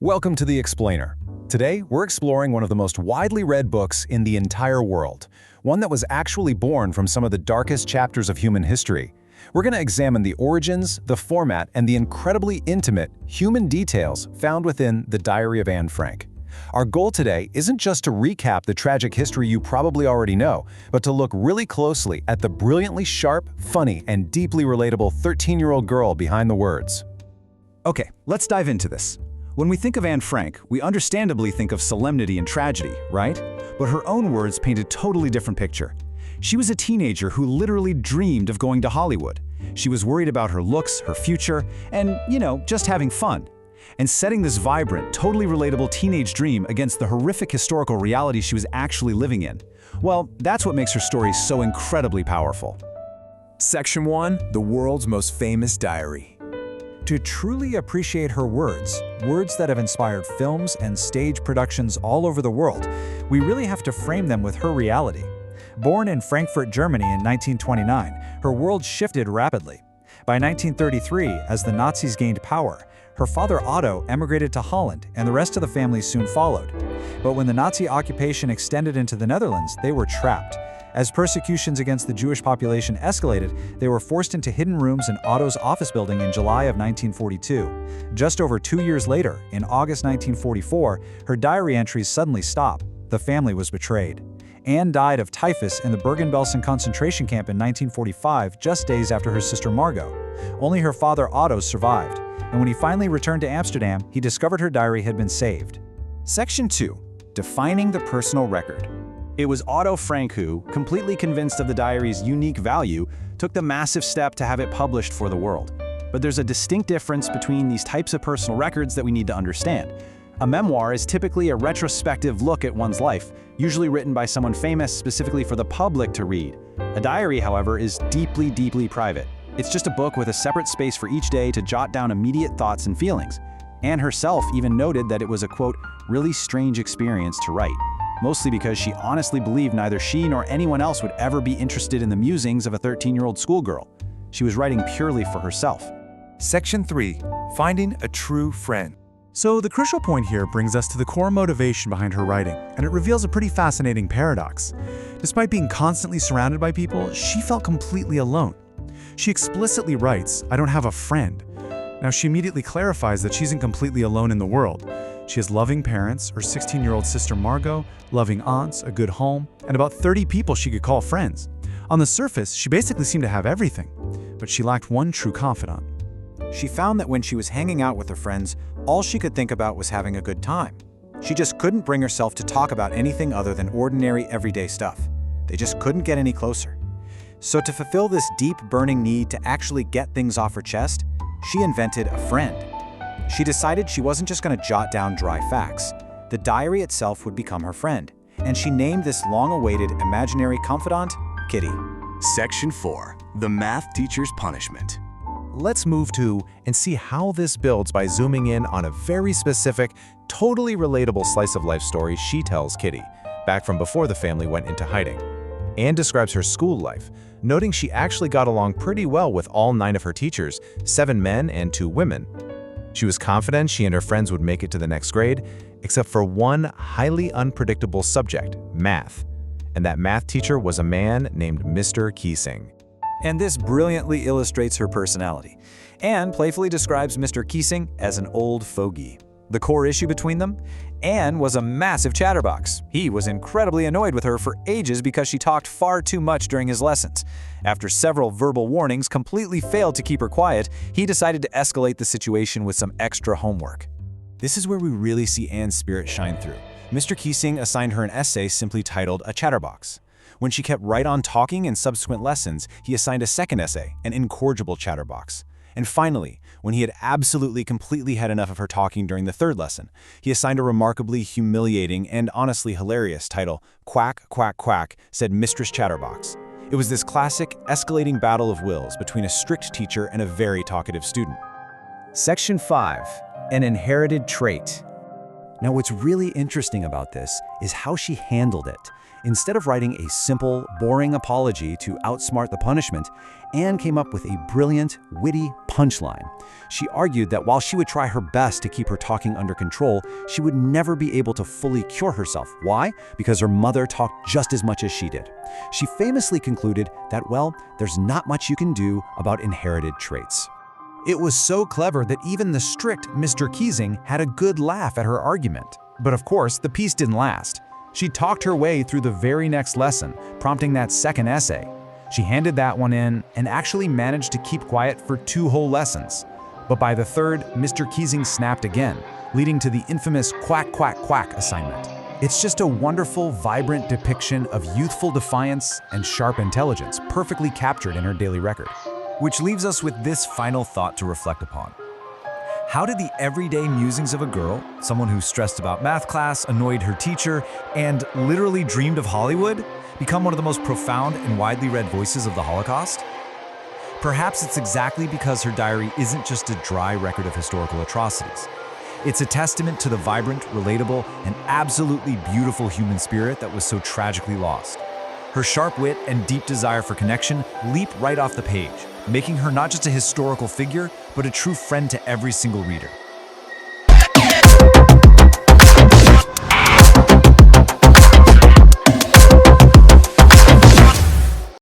Welcome to The Explainer. Today, we're exploring one of the most widely read books in the entire world, one that was actually born from some of the darkest chapters of human history. We're going to examine the origins, the format, and the incredibly intimate human details found within The Diary of Anne Frank. Our goal today isn't just to recap the tragic history you probably already know, but to look really closely at the brilliantly sharp, funny, and deeply relatable 13-year-old girl behind the words. Okay, let's dive into this. When we think of Anne Frank, we understandably think of solemnity and tragedy, right? But her own words paint a totally different picture. She was a teenager who literally dreamed of going to Hollywood. She was worried about her looks, her future, and, just having fun. And setting this vibrant, totally relatable teenage dream against the horrific historical reality she was actually living in. Well, that's what makes her story so incredibly powerful. Section 1. The world's most famous diary. To truly appreciate her words that have inspired films and stage productions all over the world, we really have to frame them with her reality. Born in Frankfurt, Germany in 1929, her world shifted rapidly. By 1933, as the Nazis gained power, her father Otto emigrated to Holland, and the rest of the family soon followed. But when the Nazi occupation extended into the Netherlands, they were trapped. As persecutions against the Jewish population escalated, they were forced into hidden rooms in Otto's office building in July of 1942. Just over 2 years later, in August 1944, her diary entries suddenly stop. The family was betrayed. Anne died of typhus in the Bergen-Belsen concentration camp in 1945, just days after her sister Margot. Only her father Otto survived, and when he finally returned to Amsterdam, he discovered her diary had been saved. Section 2. Defining the personal record. It was Otto Frank who, completely convinced of the diary's unique value, took the massive step to have it published for the world. But there's a distinct difference between these types of personal records that we need to understand. A memoir is typically a retrospective look at one's life, usually written by someone famous specifically for the public to read. A diary, however, is deeply, deeply private. It's just a book with a separate space for each day to jot down immediate thoughts and feelings. Anne herself even noted that it was a, quote, really strange experience to write, mostly because she honestly believed neither she nor anyone else would ever be interested in the musings of a 13-year-old schoolgirl. She was writing purely for herself. Section 3. Finding a true friend. So the crucial point here brings us to the core motivation behind her writing, and it reveals a pretty fascinating paradox. Despite being constantly surrounded by people, she felt completely alone. She explicitly writes, "I don't have a friend." Now she immediately clarifies that she isn't completely alone in the world. She has loving parents, her 16-year-old sister Margot, loving aunts, a good home, and about 30 people she could call friends. On the surface, she basically seemed to have everything, but she lacked one true confidant. She found that when she was hanging out with her friends, all she could think about was having a good time. She just couldn't bring herself to talk about anything other than ordinary, everyday stuff. They just couldn't get any closer. So to fulfill this deep, burning need to actually get things off her chest, she invented a friend. She decided she wasn't just going to jot down dry facts. The diary itself would become her friend, and she named this long-awaited imaginary confidant Kitty. Section 4. The Math Teacher's Punishment. Let's move to and see how this builds by zooming in on a very specific, totally relatable slice of life story she tells Kitty, back from before the family went into hiding. Anne describes her school life, noting she actually got along pretty well with all 9 of her teachers, 7 men and 2 women. She was confident she and her friends would make it to the next grade, except for one highly unpredictable subject, math. And that math teacher was a man named Mr. Keesing. And this brilliantly illustrates her personality. Anne playfully describes Mr. Keesing as an old fogey. The core issue between them? Anne was a massive chatterbox. He was incredibly annoyed with her for ages because she talked far too much during his lessons. After several verbal warnings completely failed to keep her quiet, he decided to escalate the situation with some extra homework. This is where we really see Anne's spirit shine through. Mr. Keesing assigned her an essay simply titled A Chatterbox. When she kept right on talking in subsequent lessons, he assigned a second essay, An Incorrigible Chatterbox. And finally, when he had absolutely completely had enough of her talking during the third lesson, he assigned a remarkably humiliating and honestly hilarious title, Quack, Quack, Quack, said Mistress Chatterbox. It was this classic, escalating battle of wills between a strict teacher and a very talkative student. Section 5. An inherited trait. Now what's really interesting about this is how she handled it. Instead of writing a simple, boring apology to outsmart the punishment, Anne came up with a brilliant, witty punchline. She argued that while she would try her best to keep her talking under control, she would never be able to fully cure herself. Why? Because her mother talked just as much as she did. She famously concluded that, well, there's not much you can do about inherited traits. It was so clever that even the strict Mr. Keesing had a good laugh at her argument. But of course, the piece didn't last. She talked her way through the very next lesson, prompting that second essay. She handed that one in and actually managed to keep quiet for 2 whole lessons. But by the third, Mr. Keesing snapped again, leading to the infamous quack, quack, quack assignment. It's just a wonderful, vibrant depiction of youthful defiance and sharp intelligence, perfectly captured in her daily record. Which leaves us with this final thought to reflect upon. How did the everyday musings of a girl, someone who stressed about math class, annoyed her teacher, and literally dreamed of Hollywood, become one of the most profound and widely read voices of the Holocaust? Perhaps it's exactly because her diary isn't just a dry record of historical atrocities. It's a testament to the vibrant, relatable, and absolutely beautiful human spirit that was so tragically lost. Her sharp wit and deep desire for connection leap right off the page, making her not just a historical figure, but a true friend to every single reader.